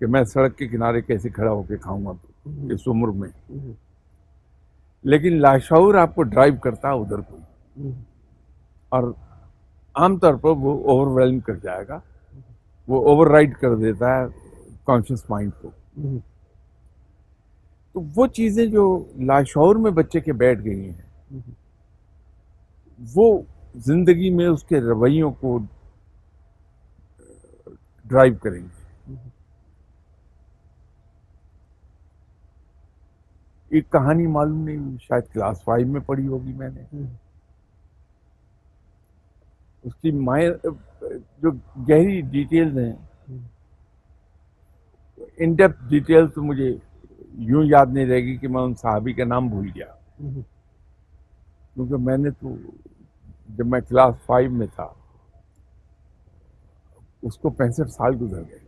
کہ میں سڑک کے کنارے کیسے کھڑا ہو کے کھاؤں گا اس عمر میں، لیکن لاشعور آپ کو ڈرائیو کرتا ہے ادھر کوئی، اور عام طور پر وہ اوور ویلم کر جائے گا، وہ اوور رائڈ کر دیتا ہے کانشیس مائنڈ کو. تو وہ چیزیں جو لاشعور میں بچے کے بیٹھ گئی ہیں وہ زندگی میں اس کے رویوں کو ڈرائیو کریں گے. ایک کہانی معلوم نہیں، شاید کلاس 5 میں پڑھی ہوگی میں نے، اس کی جو گہری ڈیٹیلز ہیں، ان ڈیپتھ ڈیٹیل تو مجھے یوں یاد نہیں رہے گی کہ میں ان صحابی کا نام بھول گیا، کیونکہ میں نے تو جب میں کلاس 5 میں تھا اس کو 65 سال گزر گئے،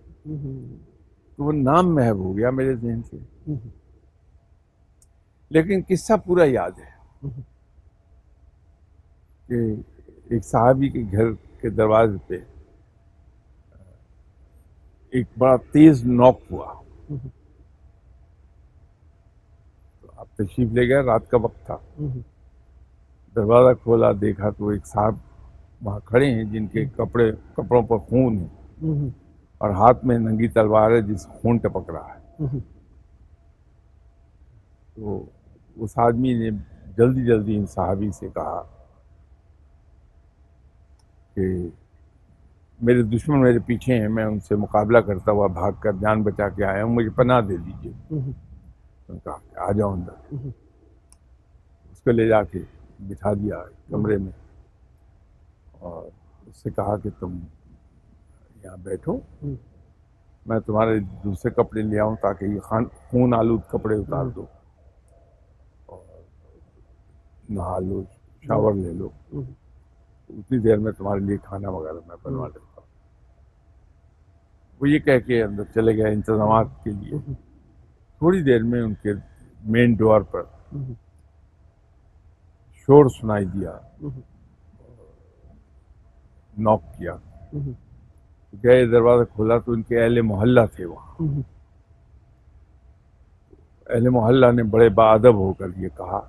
تو وہ نام محو ہو گیا میرے ذہن سے، لیکن قصہ پورا یاد ہے کہ ایک صحابی کے گھر کے دروازے پہ ایک بڑا تیز نوک ہوا. تو آپ تشریف لے گئے، رات کا وقت تھا، دروازہ کھولا، دیکھا تو ایک صاحب وہاں کھڑے ہیں جن کے کپڑوں پر خون ہے اور ہاتھ میں ننگی تلوار ہے جس سے خون ٹپک رہا ہے. تو اس آدمی نے جلدی جلدی ان صحابی سے کہا کہ میرے دشمن میرے پیچھے ہیں، میں ان سے مقابلہ کرتا ہوا بھاگ کر جان بچا کے آیا ہوں، مجھے پناہ دے دیجیے. انہوں نے کہا کہ آ جاؤ اندر. اس کو لے جا کے بٹھا دیا کمرے میں اور اس سے کہا کہ تم یہاں بیٹھو، میں تمہارے دوسرے کپڑے لے آؤں تاکہ یہ خون آلود کپڑے اتار دو اور نہا لو، شاور لے لو، اتنی دیر میں تمہارے لیے کھانا وغیرہ میں بنوا لیتا ہوں. وہ یہ کہہ کے اندر چلے گئے انتظامات کے لیے. تھوڑی دیر میں ان کے مین ڈور پر شور سنائی دیا، نوک کیا، گئے، دروازہ کھولا تو ان کے اہل محلہ تھے وہاں. اہل محلہ نے بڑے باادب ہو کر یہ کہا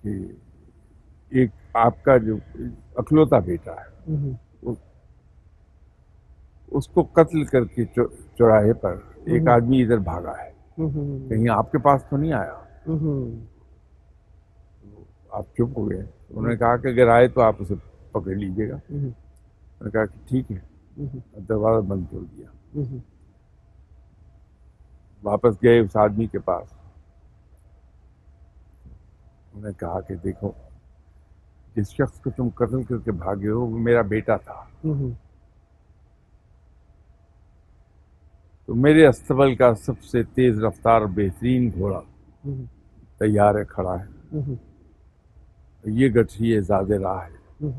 کہ ایک آپ کا جو اکلوتا بیٹا ہے اس کو قتل کر کے چوراہے پر ایک آدمی ادھر بھاگا ہے، کہیں آپ کے پاس تو نہیں آیا؟ آپ چپ ہو گئے. انہوں نے کہا کہ اگر آئے تو آپ اسے پکڑ لیجیے گا. انہوں نے کہا کہ ٹھیک ہے، دروازہ بند کر دیا. واپس گئے اس آدمی کے پاس، انہوں نے کہا کہ دیکھو جس شخص کو تم قتل کر کے بھاگے ہو وہ میرا بیٹا تھا، تو میرے استبل کا سب سے تیز رفتار بہترین گھوڑا تیار ہے، کھڑا ہے، یہ گٹھی زیادہ راہ ہے.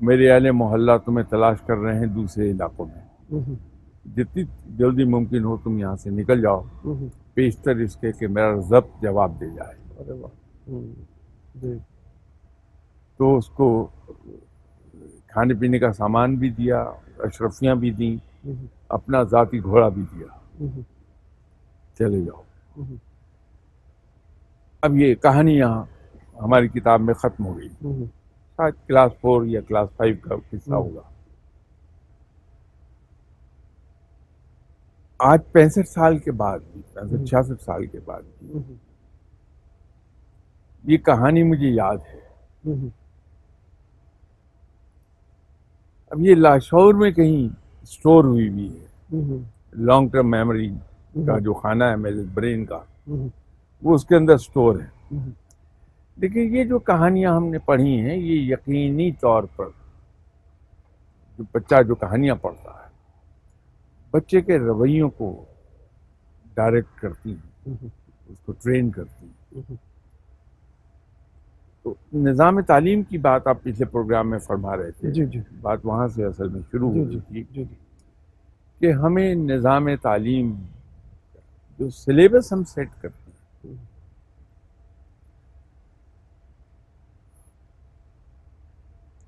میرے اہل محلہ تمہیں تلاش کر رہے ہیں دوسرے علاقوں میں، جتنی جلدی ممکن ہو تم یہاں سے نکل جاؤ، پیشتر اس کے کہ میرا ضبط جواب دے جائے. تو اس کو کھانے پینے کا سامان بھی دیا، اشرفیاں بھی دیں، اپنا ذاتی گھوڑا بھی دیا، چلے جاؤ. اب یہ کہانی یہاں ہماری کتاب میں ختم ہو گئی. شاید کلاس 4 یا کلاس 5 کا قصہ ہوگا. آج 65 سال کے بعد بھی، 66 سال کے بعد بھی یہ کہانی مجھے یاد ہے. اب یہ لاشعور میں کہیں سٹور ہوئی ہوئی ہے، لانگ ٹرم میموری کا جو خانہ ہے میرے برین کا، وہ اس کے اندر سٹور ہے. لیکن یہ جو کہانیاں ہم نے پڑھی ہیں یہ یقینی طور پر جو بچہ جو کہانیاں پڑھتا ہے بچے کے رویوں کو ڈائریکٹ کرتی ہیں، اس کو ٹرین کرتی ہیں. تو نظام تعلیم کی بات آپ پچھلے پروگرام میں فرما رہے تھے، بات وہاں سے اصل میں شروع ہوئی تھی کہ ہمیں نظام تعلیم جو سلیبس ہم سیٹ کرتے ہیں،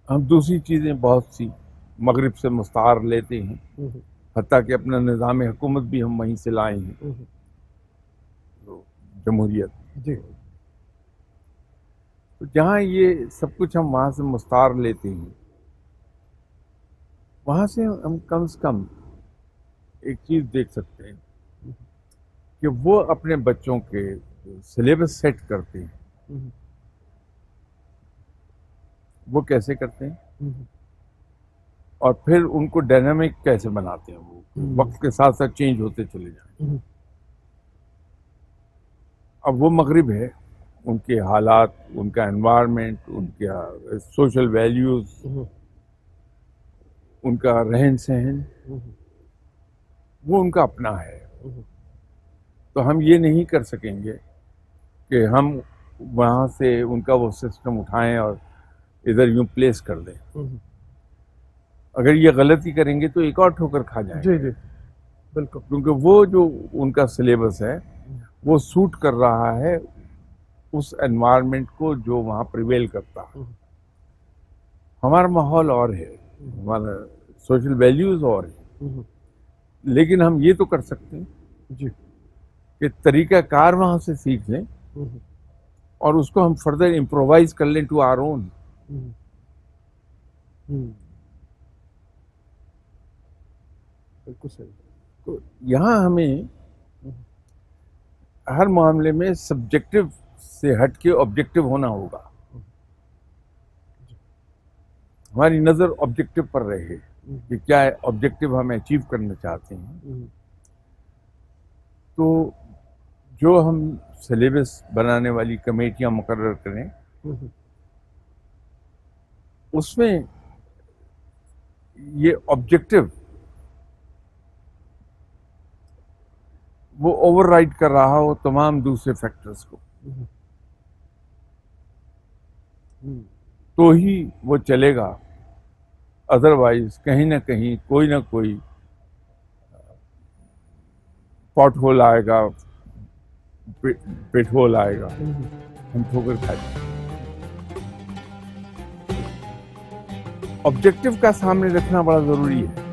ہم دوسری چیزیں بہت سی مغرب سے مستعار لیتے ہیں، حتیٰ کہ اپنا نظام حکومت بھی ہم وہیں سے لائے ہیں، جمہوریت. جی تو جہاں یہ سب کچھ ہم وہاں سے مستعار لیتے ہیں، وہاں سے ہم کم سے کم ایک چیز دیکھ سکتے ہیں کہ وہ اپنے بچوں کے سلیبس سیٹ کرتے ہیں. وہ کیسے کرتے ہیں اور پھر ان کو ڈائنامک کیسے بناتے ہیں، وہ وقت کے ساتھ ساتھ چینج ہوتے چلے جائیں. اب وہ مغرب ہے، ان کے حالات، ان کا انوائرمنٹ، ان کا سوشل ویلیوز، ان کا رہن سہن، وہ ان کا اپنا ہے. تو ہم یہ نہیں کر سکیں گے کہ ہم وہاں سے ان کا وہ سسٹم اٹھائیں اور ادھر یوں پلیس کر دیں. اگر یہ غلطی کریں گے تو ایک اور ٹھوکر کھا جائیں گے. جی جی بالکل. کیونکہ وہ جو ان کا سلیبس ہے وہ سوٹ کر رہا ہے اس انوائرمنٹ کو جو وہاں پریویل کرتا ہے. ہمارا ماحول اور ہے، ہمارا سوشل ویلیوز اور ہے، لیکن ہم یہ تو کر سکتے ہیں جی کہ طریقہ کار وہاں سے سیکھ لیں اور اس کو ہم فردر امپرووائز کر لیں ٹو آر اون. بالکل صحیح. تو یہاں ہمیں ہر معاملے میں سبجیکٹو سے ہٹ کے آبجیکٹو ہونا ہوگا. ہماری نظر آبجیکٹو پر رہے کہ کیا آبجیکٹو ہم اچیو کرنا چاہتے ہیں. تو جو ہم سلیبس بنانے والی کمیٹیاں مقرر کریں اس میں یہ آبجیکٹو وہ اوور رائڈ کر رہا ہو تمام دوسرے فیکٹرز کو، تو ہی وہ چلے گا. ادروائز کہیں نہ کہیں کوئی نہ کوئی پاٹ ہول آئے گا، پیٹ ہول آئے گا، ہم ٹھوکر کھا جائیں. آبجیکٹو کا سامنے رکھنا بڑا ضروری ہے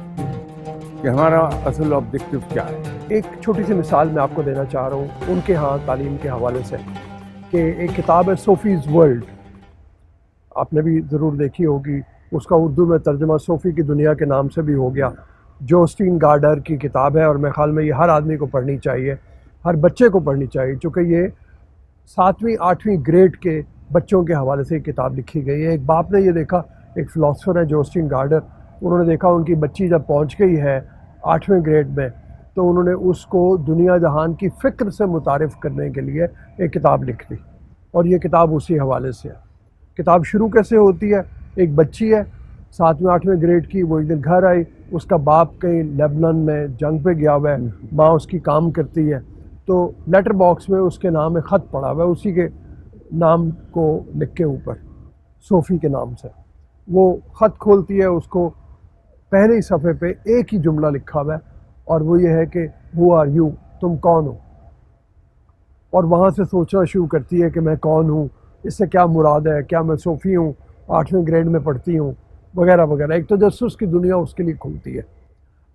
کہ ہمارا اصل آبجیکٹو کیا ہے. ایک چھوٹی سی مثال میں آپ کو دینا چاہ رہا ہوں ان کے ہاں تعلیم کے حوالے سے، کہ ایک کتاب ہے صوفیز ورلڈ، آپ نے بھی ضرور دیکھی ہوگی. اس کا اردو میں ترجمہ صوفی کی دنیا کے نام سے بھی ہو گیا. جوسٹین گارڈر کی کتاب ہے اور میرے خیال میں یہ ہر آدمی کو پڑھنی چاہیے، ہر بچے کو پڑھنی چاہیے، چونکہ یہ 7ویں 8ویں گریڈ کے بچوں کے حوالے سے یہ کتاب لکھی گئی ہے. ایک باپ نے یہ دیکھا، ایک فلاسفر ہے جوسٹین گارڈر، انہوں نے دیکھا ان کی بچی جب پہنچ گئی ہے 8ویں گریڈ میں تو انہوں نے اس کو دنیا جہان کی فکر سے متعارف کرنے کے لیے ایک کتاب لکھ دی، اور یہ کتاب اسی حوالے سے ہے. کتاب شروع کیسے ہوتی ہے؟ ایک بچی ہے 7ویں 8ویں گریڈ کی، وہ ایک دن گھر آئی، اس کا باپ کہیں لیبنان میں جنگ پہ گیا ہوا ہے، ماں اس کی کام کرتی ہے، تو لیٹر باکس میں اس کے نام ایک خط پڑا ہوا ہے، اسی کے نام کو لکھ کے اوپر صوفی کے نام سے. وہ خط کھولتی ہے، اس کو پہلے ہی صفحے پہ ایک ہی جملہ لکھا ہوا ہے اور وہ یہ ہے کہ ہو آر یو، تم کون ہو. اور وہاں سے سوچنا شروع کرتی ہے کہ میں کون ہوں، اس سے کیا مراد ہے، کیا میں صوفی ہوں، 8ویں گریڈ میں پڑھتی ہوں، وغیرہ وغیرہ. ایک تجسس کی دنیا اس کے لیے کھلتی ہے.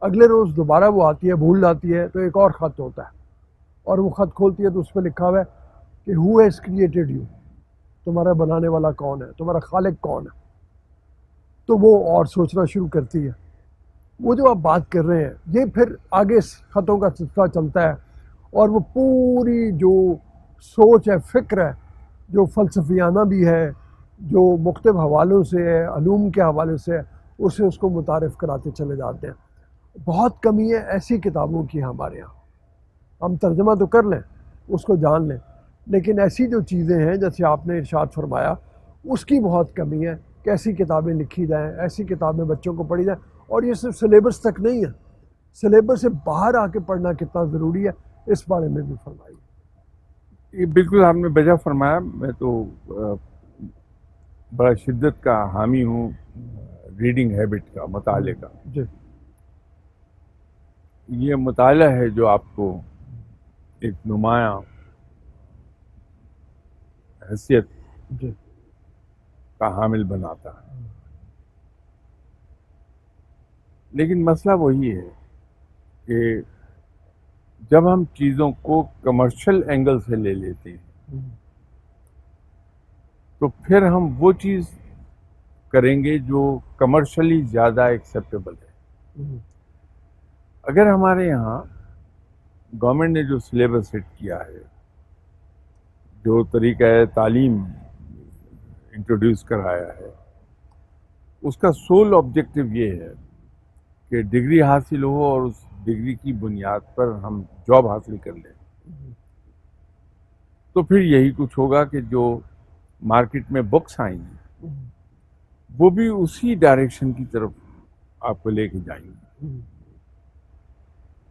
اگلے روز دوبارہ وہ آتی ہے، بھول جاتی ہے، تو ایک اور خط ہوتا ہے اور وہ خط کھولتی ہے تو اس پہ لکھا ہوا ہے کہ ہو ہیز کریٹڈ یو، تمہارا بنانے والا کون ہے، تمہارا خالق کون ہے. تو وہ اور سوچنا شروع کرتی ہے. وہ جو آپ بات کر رہے ہیں یہ پھر آگے خطوں کا سلسلہ چلتا ہے اور وہ پوری جو سوچ ہے، فکر ہے، جو فلسفیانہ بھی ہے، جو مختلف حوالوں سے ہے، علوم کے حوالے سے ہے، اسے اس کو متعارف کراتے چلے جاتے ہیں. بہت کمی ہے ایسی کتابوں کی ہمارے یہاں. ہم ترجمہ تو کر لیں، اس کو جان لیں، لیکن ایسی جو چیزیں ہیں جیسے آپ نے ارشاد فرمایا اس کی بہت کمی ہے کہ ایسی کتابیں لکھی جائیں، ایسی کتابیں بچوں کو پڑھی جائیں. اور یہ صرف سلیبس تک نہیں ہے، سلیبس سے باہر آ کے پڑھنا کتنا ضروری ہے اس بارے میں بھی فرمائیے. یہ بالکل آپ نے بجا فرمایا. میں تو بڑا شدت کا حامی ہوں ریڈنگ ہیبٹ کا، مطالعے کا. جی یہ مطالعہ ہے جو آپ کو ایک نمایاں حیثیت جی کا حامل بناتا ہے. لیکن مسئلہ وہی ہے کہ جب ہم چیزوں کو کمرشل اینگل سے لے لیتے ہیں تو پھر ہم وہ چیز کریں گے جو کمرشلی زیادہ ایکسیپٹیبل ہے. اگر ہمارے یہاں گورنمنٹ نے جو سلیبس سیٹ کیا ہے، جو طریقہ تعلیم انٹروڈیوس کرایا ہے، اس کا سول آبجیکٹو یہ ہے کہ ڈگری حاصل ہو اور اس ڈگری کی بنیاد پر ہم جاب حاصل کر لیں، تو پھر یہی کچھ ہوگا کہ جو مارکیٹ میں بکس آئیں گی وہ بھی اسی ڈائریکشن کی طرف آپ کو لے کے جائیں گی.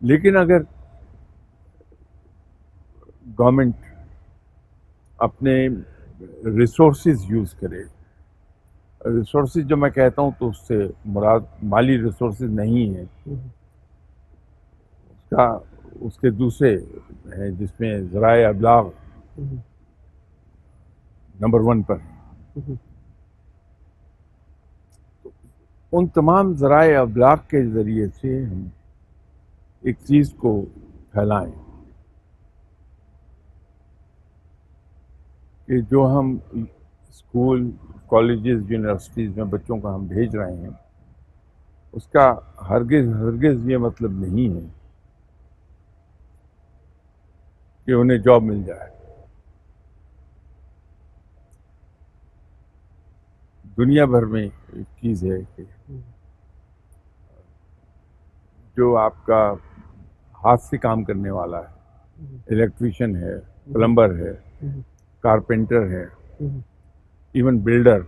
لیکن اگر گورنمنٹ اپنے ریسورسز یوز کرے، ریسورسز جو میں کہتا ہوں تو اس سے مراد مالی ریسورسز نہیں ہیں، اس کے دوسرے ہیں جس میں ذرائع ابلاغ نمبر 1 پر ہیں. ان تمام ذرائع ابلاغ کے ذریعے سے ہم ایک چیز کو پھیلائیں کہ جو ہم اسکول، کالجز، یونیورسٹیز میں بچوں کو ہم بھیج رہے ہیں اس کا ہرگز یہ مطلب نہیں ہے کہ انہیں جاب مل جائے. دنیا بھر میں ایک چیز ہے کہ جو آپ کا ہاتھ سے کام کرنے والا ہے، الیکٹریشین ہے، پلمبر ہے، کارپینٹر ہے، ایون بلڈر،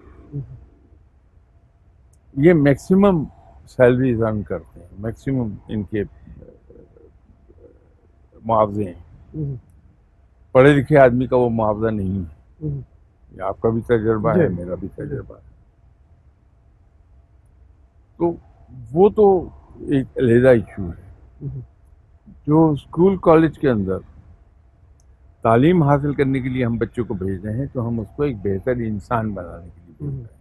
یہ میکسیمم سیلریز ارن کرتے ہیں، میکسیمم ان کے معاوضے ہیں. پڑھے لکھے آدمی کا وہ معاوضہ نہیں ہے. یہ آپ کا بھی تجربہ ہے، میرا بھی تجربہ ہے. تو وہ تو ایک علیحدہ ایشو ہے. جو اسکول کالج کے اندر تعلیم حاصل کرنے کے لیے ہم بچوں کو بھیج رہے ہیں تو ہم اس کو ایک بہتر انسان بنانے کے لیے بھیج رہے ہیں.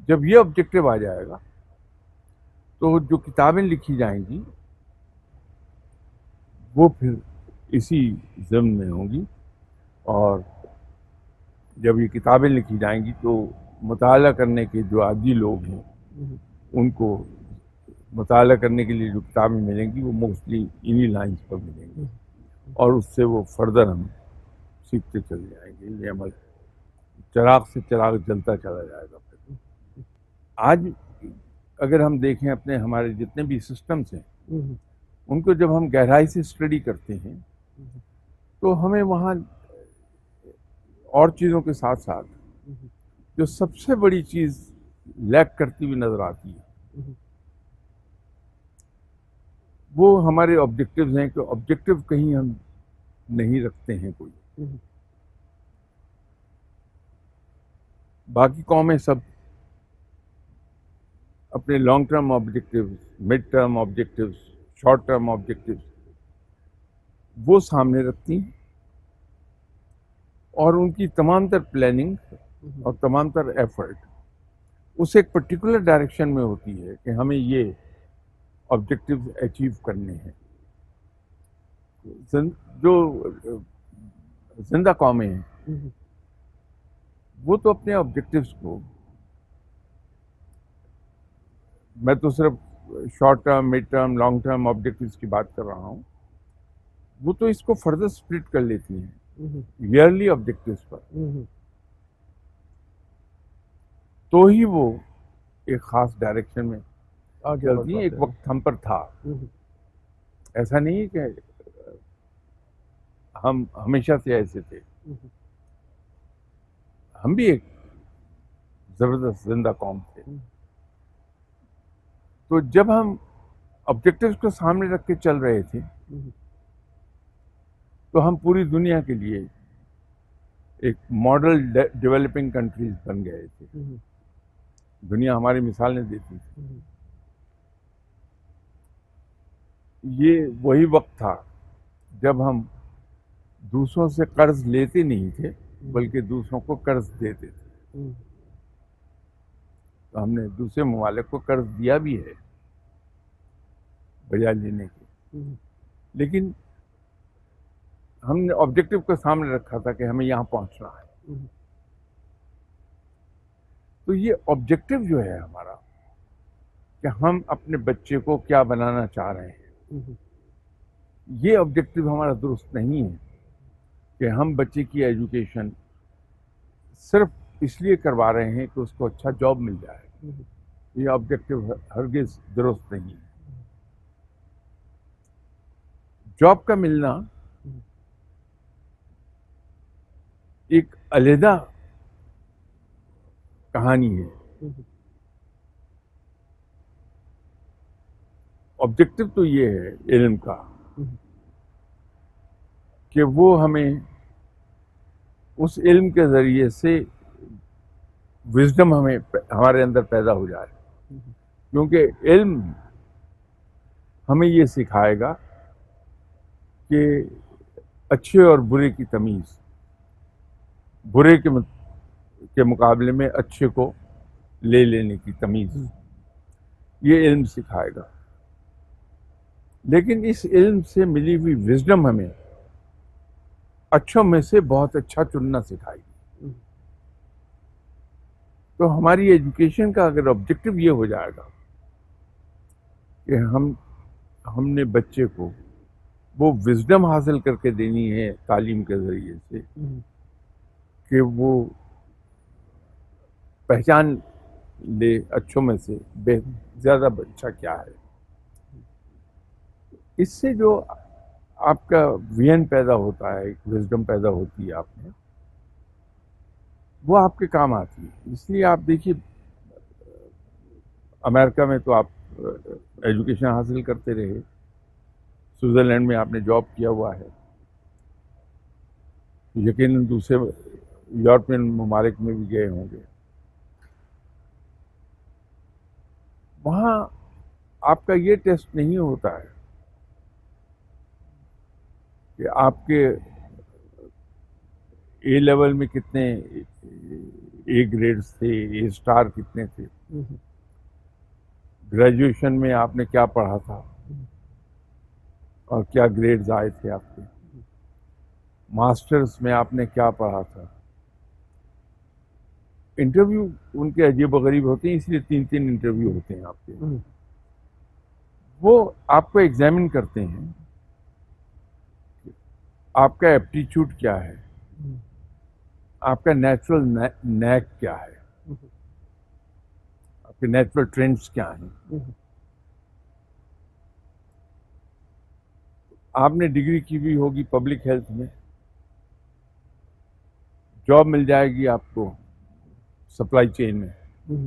جب یہ آبجیکٹو آ جائے گا تو جو کتابیں لکھی جائیں گی وہ پھر اسی ضمن میں ہوں گی، اور جب یہ کتابیں لکھی جائیں گی تو مطالعہ کرنے کے جو عادی لوگ ہیں ان کو مطالعہ کرنے کے لیے جو کتابیں ملیں گی وہ موسٹلی انہی لائنز پر ملیں گی، اور اس سے وہ فردر ہم سیکھتے چلے جائیں گے. یہ عمل چراغ سے چراغ جلتا چلا جائے گا. آج اگر ہم دیکھیں اپنے ہمارے جتنے بھی سسٹمز ہیں ان کو جب ہم گہرائی سے اسٹڈی کرتے ہیں تو ہمیں وہاں اور چیزوں کے ساتھ ساتھ جو سب سے بڑی چیز لیک کرتی ہوئی نظر آتی ہے وہ ہمارے آبجیکٹیوز ہیں، کہ آبجیکٹیو کہیں ہم نہیں رکھتے ہیں کوئی. باقی قومیں سب اپنے long term objectives, mid term objectives, short term objectives وہ سامنے رکھتی ہیں، اور ان کی تمام تر پلاننگ اور تمام تر ایفرٹ اس ایک پرٹیکولر ڈائریکشن میں ہوتی ہے کہ ہمیں یہ آبجیکٹیوز اچیو کرنے ہیں. جو زندہ قومیں ہیں وہ تو اپنے آبجیکٹیوز کو، میں تو صرف short term, mid term, long term objectives کی بات کر رہا ہوں، وہ تو اس کو فردر سپلٹ کر لیتی ہیں ایئرلی آبجیکٹیوز پر، تو ہی وہ ایک خاص ڈائریکشن میں چلتی ہیں. ایک وقت ہم پر تھا، ایسا نہیں کہ ہم ہمیشہ سے ایسے تھے، ہم بھی ایک زبردست زندہ قوم تھے. تو جب ہم آبجیکٹیوز کو سامنے رکھ کے چل رہے تھے تو ہم پوری دنیا کے لیے ایک ماڈل ڈیولپنگ کنٹریز بن گئے تھے. دنیا ہماری مثالیں دیتی تھی. یہ وہی وقت تھا جب ہم دوسروں سے قرض لیتے نہیں تھے بلکہ دوسروں کو قرض دیتے تھے. تو ہم نے دوسرے ممالک کو قرض دیا بھی ہے بجائے لینے کے، لیکن ہم نے آبجیکٹو کو سامنے رکھا تھا کہ ہمیں یہاں پہنچنا ہے. تو یہ آبجیکٹو جو ہے ہمارا کہ ہم اپنے بچے کو کیا بنانا چاہ رہے ہیں، یہ آبجیکٹو ہمارا درست نہیں ہے کہ ہم بچے کی ایجوکیشن صرف اس لیے کروا رہے ہیں کہ اس کو اچھا جاب مل جائے. یہ آبجیکٹو ہرگز درست نہیں ہے. جاب کا ملنا ایک علیحدہ کہانی ہے. آبجیکٹو تو یہ ہے علم کا کہ وہ ہمیں اس علم کے ذریعے سے وزڈم ہمارے اندر پیدا ہو جائے، کیونکہ علم ہمیں یہ سکھائے گا کہ اچھے اور برے کی تمیز، برے کے مقابلے میں اچھے کو لے لینے کی تمیز، یہ علم سکھائے گا. لیکن اس علم سے ملی ہوئی وزڈم ہمیں اچھوں میں سے بہت اچھا چننا سکھائے گی. تو ہماری ایجوکیشن کا اگر آبجیکٹو یہ ہو جائے گا کہ ہم نے بچے کو وہ وزڈم حاصل کر کے دینی ہے تعلیم کے ذریعے سے کہ وہ پہچان لے اچھوں میں سے زیادہ اچھا کیا ہے. اس سے جو آپ کا وین پیدا ہوتا ہے، ایک وزڈم پیدا ہوتی ہے آپ میں، وہ آپ کے کام آتی ہے. اس لیے آپ دیکھیے امریکہ میں تو آپ ایجوکیشن حاصل کرتے رہے، سوئٹزرلینڈ میں آپ نے جاب کیا ہوا ہے، یقیناً دوسرے یورپین ممالک میں بھی گئے ہوں گے. وہاں آپ کا یہ ٹیسٹ نہیں ہوتا ہے کہ آپ کے اے لیول میں کتنے اے گریڈز تھے، اے اسٹار کتنے تھے، گریجویشن میں آپ نے کیا پڑھا تھا اور کیا گریڈز آئے تھے آپ کے، ماسٹرز میں آپ نے کیا پڑھا تھا. انٹرویو ان کے عجیب و غریب ہوتے ہیں، اس لیے 3 انٹرویو ہوتے ہیں آپ کے. وہ آپ کو ایگزامن کرتے ہیں آپ کا ایپٹیچیوڈ کیا ہے، آپ کا نیچرل نیک کیا ہے، آپ کے نیچرل ٹرینڈز کیا ہیں. آپ نے ڈگری کی بھی ہوگی پبلک ہیلتھ میں، جاب مل جائے گی آپ کو سپلائی چین میں،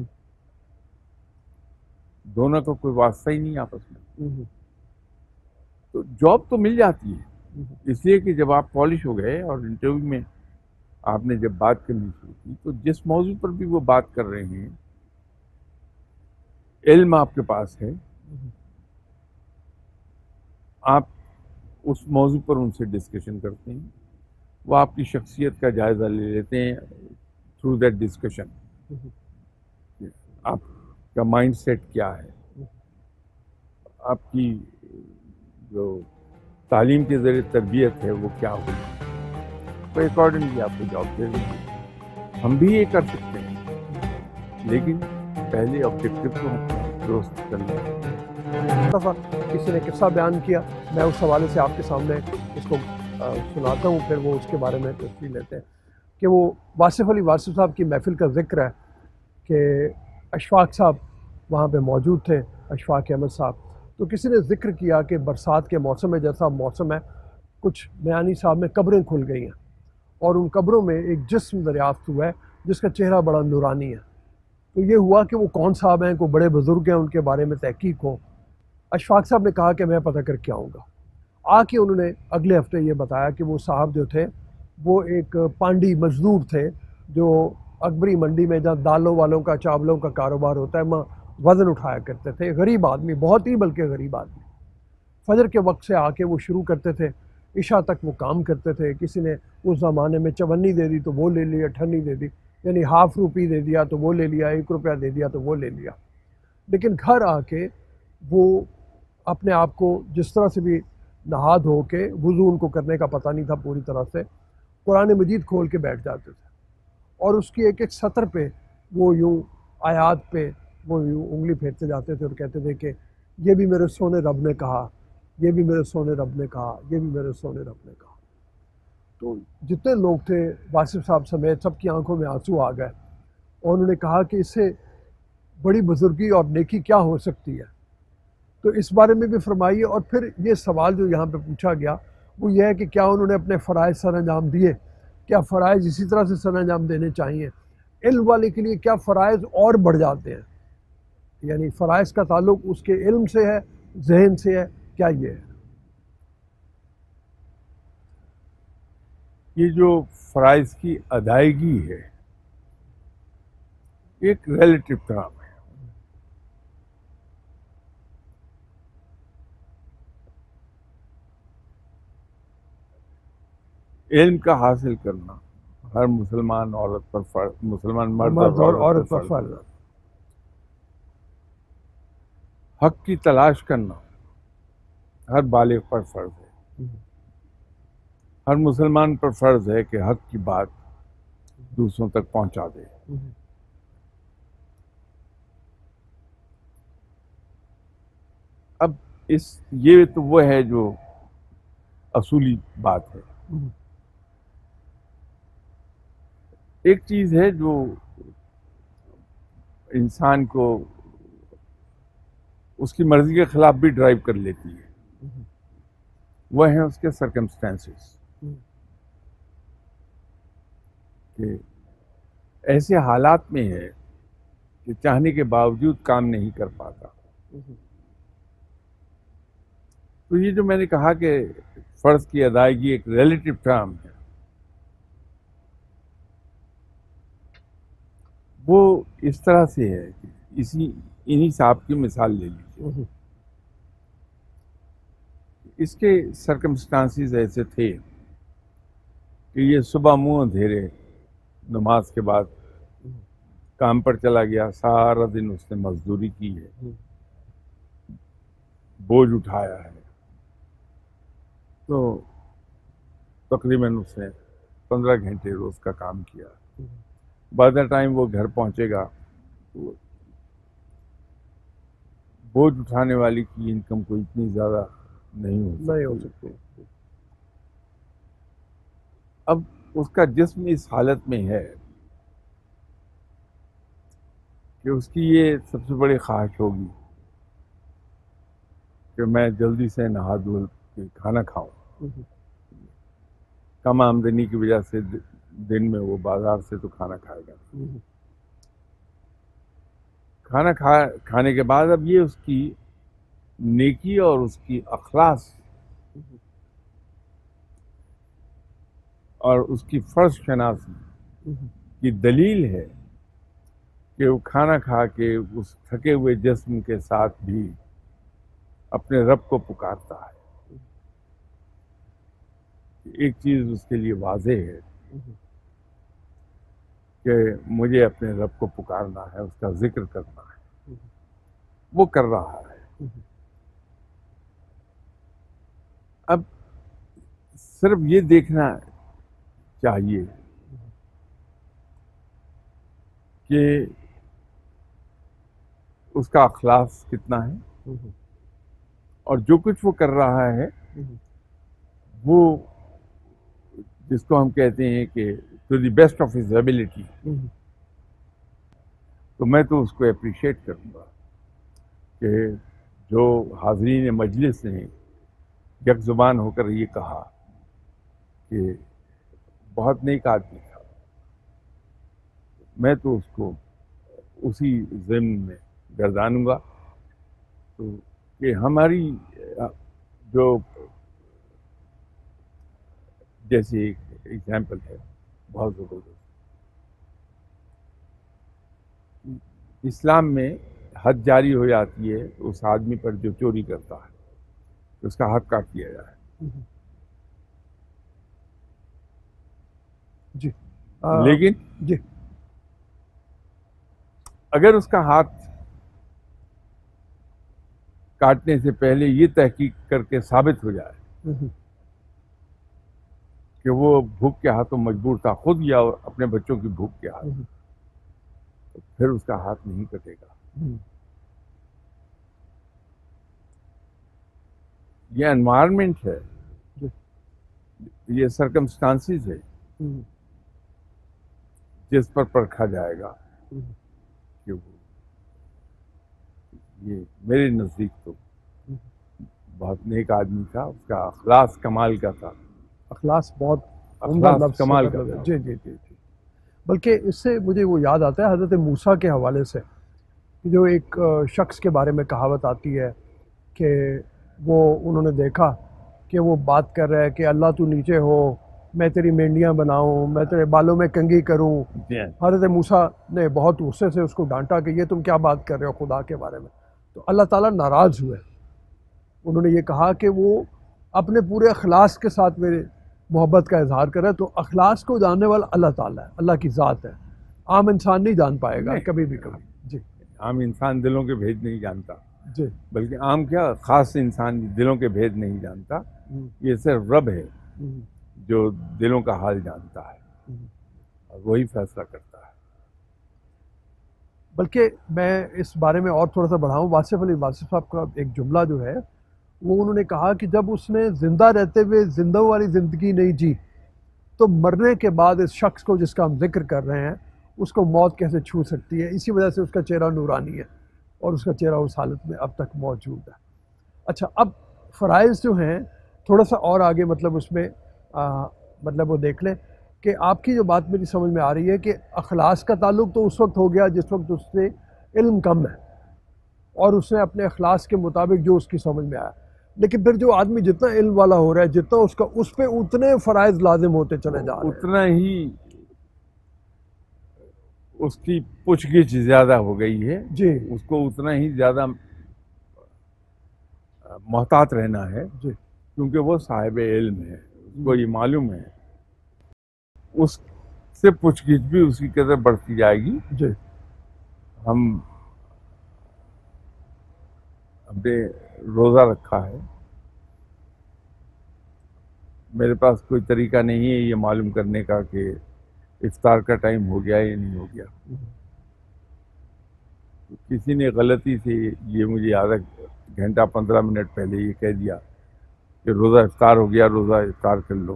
دونوں کا کوئی واسطہ ہی نہیں آپس میں. تو جاب تو مل جاتی ہے اس لیے کہ جب آپ پالش ہو گئے اور انٹرویو میں آپ نے جب بات کرنی شروع کی تو جس موضوع پر بھی وہ بات کر رہے ہیں علم آپ کے پاس ہے، آپ اس موضوع پر ان سے ڈسکشن کرتے ہیں، وہ آپ کی شخصیت کا جائزہ لے لیتے ہیں تھرو دیٹ ڈسکشن. آپ کا مائنڈ سیٹ کیا ہے، آپ کی جو تعلیم کے ذریعے تربیت ہے وہ کیا ہوگی، تو اکارڈنگلی آپ کو جاب دے دیں گے. ہم بھی یہ کر سکتے ہیں لیکن پہلے آبجیکٹو کو درست کرنا. دفعہ کسی نے قصہ بیان کیا، میں اس حوالے سے آپ کے سامنے اس کو سناتا ہوں، پھر وہ اس کے بارے میں تفصیل لیتے ہیں کہ وہ واصف علی وارث صاحب کی محفل کا ذکر ہے کہ اشفاق صاحب وہاں پہ موجود تھے، اشفاق احمد صاحب. تو کسی نے ذکر کیا کہ برسات کے موسم میں جیسا موسم ہے، کچھ میانی صاحب میں قبریں کھل گئی ہیں اور ان قبروں میں ایک جسم دریافت ہوا ہے جس کا چہرہ بڑا نورانی ہے. تو یہ ہوا کہ وہ کون صاحب ہیں، کوئی بڑے بزرگ ہیں، ان کے بارے میں تحقیق ہو. اشفاق صاحب نے کہا کہ میں پتہ کر کے آؤں گا. آ کے انہوں نے اگلے ہفتے یہ بتایا کہ وہ صاحب جو تھے وہ ایک پانڈی مزدور تھے جو اکبری منڈی میں جہاں دالوں والوں کا چاولوں کا کاروبار ہوتا ہے وہاں وزن اٹھایا کرتے تھے. غریب آدمی، بہت ہی بلکہ غریب آدمی. فجر کے وقت سے آ کے وہ شروع کرتے تھے، عشاء تک وہ کام کرتے تھے. کسی نے اس زمانے میں 54 دے دی تو وہ لے لی، 58 دے دی. یعنی ½ روپی دے دیا تو وہ لے لیا، 1 روپیہ دے دیا تو وہ لے لیا. لیکن گھر آ کے وہ اپنے آپ کو جس طرح سے بھی نہا دھو کے، وضو ان کو کرنے کا پتہ نہیں تھا پوری طرح سے، قرآن مجید کھول کے بیٹھ جاتے تھے اور اس کی ایک ایک سطر پہ وہ یوں آیات پہ وہ یوں انگلی پھیرتے جاتے تھے اور کہتے تھے کہ یہ بھی میرے سونے رب نے کہا، یہ بھی میرے سونے رب نے کہا، یہ بھی میرے سونے رب نے کہا. تو جتنے لوگ تھے واصف صاحب سمیت سب کی آنکھوں میں آنسو آ گئے اور انہوں نے کہا کہ اس سے بڑی بزرگی اور نیکی کیا ہو سکتی ہے. تو اس بارے میں بھی فرمائیے. اور پھر یہ سوال جو یہاں پہ پوچھا گیا وہ یہ ہے کہ کیا انہوں نے اپنے فرائض سر انجام دیے؟ کیا فرائض اسی طرح سے سر انجام دینے چاہیے؟ علم والے کے لیے کیا فرائض اور بڑھ جاتے ہیں؟ یعنی فرائض کا تعلق اس کے علم سے ہے، ذہن سے ہے، کیا یہ ہے؟ یہ جو فرائض کی ادائیگی ہے ایک ریلیٹو ٹرم ہے. علم کا حاصل کرنا ہر مسلمان عورت پر فرض، مسلمان مرد اور عورت پر فرض ہے. حق کی تلاش کرنا ہر بالغ پر فرض ہے. ہر مسلمان پر فرض ہے کہ حق کی بات دوسروں تک پہنچا دے. اب یہ تو وہ ہے جو اصولی بات ہے. ایک چیز ہے جو انسان کو اس کی مرضی کے خلاف بھی ڈرائیو کر لیتی ہے، وہ ہیں اس کے سرکمسٹانسز، کہ ایسے حالات میں ہے کہ چاہنے کے باوجود کام نہیں کر پاتا. تو یہ جو میں نے کہا کہ فرض کی ادائیگی ایک ریلیٹو ٹرم ہے، وہ اس طرح سے ہے کہ انہی صاحب کی مثال لے لیجیے. اس کے سرکمسٹانسز ایسے تھے کہ یہ صبح منہ اندھیرے نماز کے بعد کام پر چلا گیا، سارا دن اس نے مزدوری کی ہے، بوجھ اٹھایا ہے. تو تقریباً اس نے 15 گھنٹے روز کا کام کیا. بائی دا ٹائم وہ گھر پہنچے گا تو بوجھ اٹھانے والی کی انکم کوئی اتنی زیادہ نہیں ہو سکتی. اب اس کا جسم اس حالت میں ہے کہ اس کی یہ سب سے بڑی خواہش ہوگی کہ میں جلدی سے نہا دھو کے کھانا کھاؤں. کم آمدنی کی وجہ سے دن میں وہ بازار سے تو کھانا کھائے گا. کھانا کھانے کے بعد اب یہ اس کی نیکی اور اس کی اخلاص اور اس کی فرض شناسی کی دلیل ہے کہ وہ کھانا کھا کے اس تھکے ہوئے جسم کے ساتھ بھی اپنے رب کو پکارتا ہے. ایک چیز اس کے لیے واضح ہے کہ مجھے اپنے رب کو پکارنا ہے، اس کا ذکر کرنا ہے، وہ کر رہا ہے. اب صرف یہ دیکھنا چاہیے کہ اس کا اخلاص کتنا ہے اور جو کچھ وہ کر رہا ہے وہ جس کو ہم کہتے ہیں کہ to the best of his ability. تو میں تو اس کو اپریشیٹ کروں گا کہ جو حاضرین مجلس نے یک زبان ہو کر یہ کہا کہ بہت نیک آدمی تھا، میں تو اس کو اسی ضمن میں گردانوں گا. تو کہ ہماری جو جیسے ایک ایگزامپل ہے بہت زبردست، اسلام میں حد جاری ہو جاتی ہے اس آدمی پر جو چوری کرتا ہے، اس کا حق کاٹ دیا جائے. جی لیکن جی اگر اس کا ہاتھ کاٹنے سے پہلے یہ تحقیق کر کے ثابت ہو جائے کہ وہ بھوک کے ہاتھوں مجبور تھا، خود یا اپنے بچوں کی بھوک کے ہاتھ، تو پھر اس کا ہاتھ نہیں کٹے گا۔ یہ انوائرمنٹ ہے، یہ سرکمسٹانسز ہے جس پر پرکھا جائے گا کہ وہ، یہ میرے نزدیک تو بہت نیک آدمی تھا، اس کا اخلاص کمال کا تھا۔ اخلاص بہت اخلاص کمال کا تھا۔ جی جی جی جی۔ بلکہ اس سے مجھے وہ یاد آتا ہے حضرت موسیٰ کے حوالے سے، جو ایک شخص کے بارے میں کہاوت آتی ہے کہ وہ انہوں نے دیکھا کہ وہ بات کر رہا ہے کہ اللہ تو نیچے ہو، میں تیری مینڈیاں بناؤں، میں تیرے بالوں میں کنگھی کروں۔ حضرت موسیٰ نے بہت غصے سے اس کو ڈانٹا کہ یہ تم کیا بات کر رہے ہو خدا کے بارے میں، تو اللہ تعالیٰ ناراض ہوئے۔ انہوں نے یہ کہا کہ وہ اپنے پورے اخلاص کے ساتھ میرے محبت کا اظہار کرے، تو اخلاص کو جاننے والا اللہ تعالیٰ ہے، اللہ کی ذات ہے، عام انسان نہیں جان پائے گا کبھی بھی کبھی۔ جی، عام انسان دلوں کے بھید نہیں جانتا، جی، بلکہ عام کیا خاص انسان دلوں کے بھید نہیں جانتا، یہ صرف رب ہے جو دلوں کا حال جانتا ہے اور وہی فیصلہ کرتا ہے۔ بلکہ میں اس بارے میں اور تھوڑا سا بڑھاؤں، واصف علی واصف صاحب کا ایک جملہ جو ہے وہ انہوں نے کہا کہ جب اس نے زندہ رہتے ہوئے زندوں والی زندگی نہیں جی تو مرنے کے بعد اس شخص کو جس کا ہم ذکر کر رہے ہیں اس کو موت کیسے چھو سکتی ہے، اسی وجہ سے اس کا چہرہ نورانی ہے اور اس کا چہرہ اس حالت میں اب تک موجود ہے۔ اچھا، اب فرائض جو ہیں تھوڑا سا اور آگے مطلب اس میں مطلب وہ دیکھ لیں کہ آپ کی جو بات میری سمجھ میں آ رہی ہے کہ اخلاص کا تعلق تو اس وقت ہو گیا جس وقت اس سے علم کم ہے اور اس نے اپنے اخلاص کے مطابق جو اس کی سمجھ میں آیا، لیکن پھر جو آدمی جتنا علم والا ہو رہا ہے جتنا اس کا اس پہ اتنے فرائض لازم ہوتے چلے جا رہے ہیں، اتنا ہی اس کی پوچھ گچھ زیادہ ہو گئی ہے، جی اس کو اتنا ہی زیادہ محتاط رہنا ہے، جی کیونکہ وہ صاحب علم ہے، اس کو یہ معلوم ہے، اس سے پوچھ گچھ بھی اسی قدر بڑھتی جائے گی۔ جی ہم نے روزہ رکھا ہے، میرے پاس کوئی طریقہ نہیں ہے یہ معلوم کرنے کا کہ افطار کا ٹائم ہو گیا یا نہیں ہو گیا۔ کسی نے غلطی سے یہ مجھے آدھا گھنٹہ 15 منٹ پہلے یہ کہہ دیا کہ روزہ افطار ہو گیا، روزہ افطار کر لو،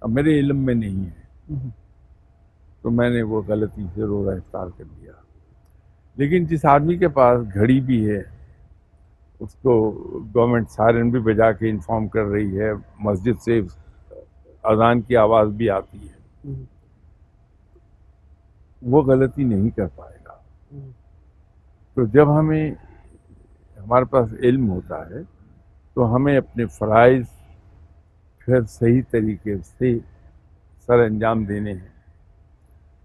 اب میرے علم میں نہیں ہے تو میں نے وہ غلطی سے روزہ افطار کر لیا۔ لیکن جس آدمی کے پاس گھڑی بھی ہے، اس کو گورنمنٹ سائرن بھی بجا کے انفارم کر رہی ہے، مسجد سے اذان کی آواز بھی آتی ہے، وہ غلطی نہیں کر پائے گا۔ تو جب ہمارے پاس علم ہوتا ہے تو ہمیں اپنے فرائض پھر صحیح طریقے سے سر انجام دینے ہیں،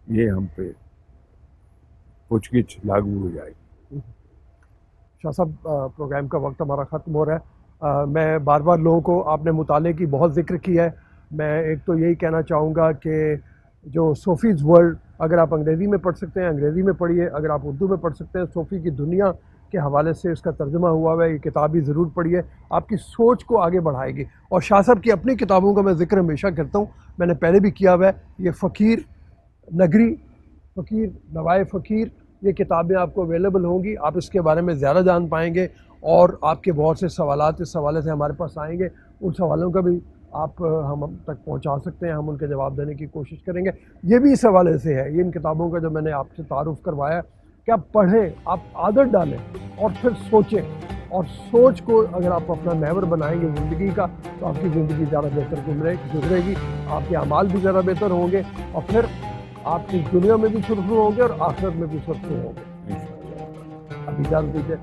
یہ ہم پہ پوچھ گچھ لاگو ہو جائے گی۔ شاہ صاحب، پروگرام کا وقت ہمارا ختم ہو رہا ہے۔ میں بار بار لوگوں کو آپ نے مطالعے کی بہت ذکر کیا ہے، میں ایک تو یہی کہنا چاہوں گا کہ جو صوفیز ورلڈ، اگر آپ انگریزی میں پڑھ سکتے ہیں انگریزی میں پڑھیے، اگر آپ اردو میں پڑھ سکتے ہیں صوفی کی دنیا کے حوالے سے اس کا ترجمہ ہوا ہوا ہے، یہ کتاب بھی ضرور پڑھیے، آپ کی سوچ کو آگے بڑھائے گی۔ اور شاہ صاحب کی اپنی کتابوں کا میں ذکر ہمیشہ کرتا ہوں، میں نے پہلے بھی کیا ہوا ہے، یہ فقیر نگری، فقیر نوائے فقیر، یہ کتابیں آپ کو اویلیبل ہوں گی، آپ اس کے بارے میں زیادہ جان پائیں گے اور آپ کے بہت سے سوالات اس حوالے سے ہمارے پاس آئیں گے، ان سوالوں کا بھی آپ ہم تک پہنچا سکتے ہیں، ہم ان کے جواب دینے کی کوشش کریں گے۔ یہ بھی اس حوالے سے ہے، یہ ان کتابوں کا جو میں نے آپ سے تعارف کروایا کہ آپ پڑھیں، آپ عادت ڈالیں اور پھر سوچیں، اور سوچ کو اگر آپ اپنا محور بنائیں گے زندگی کا تو آپ کی زندگی زیادہ بہتر گزرے گی، آپ کے اعمال بھی زیادہ بہتر ہوں گے اور پھر آپ اس دنیا میں بھی سرخرو ہوں گے اور آخرت میں بھی سرخرو ہوں گے۔ اب اجازت دیجیے۔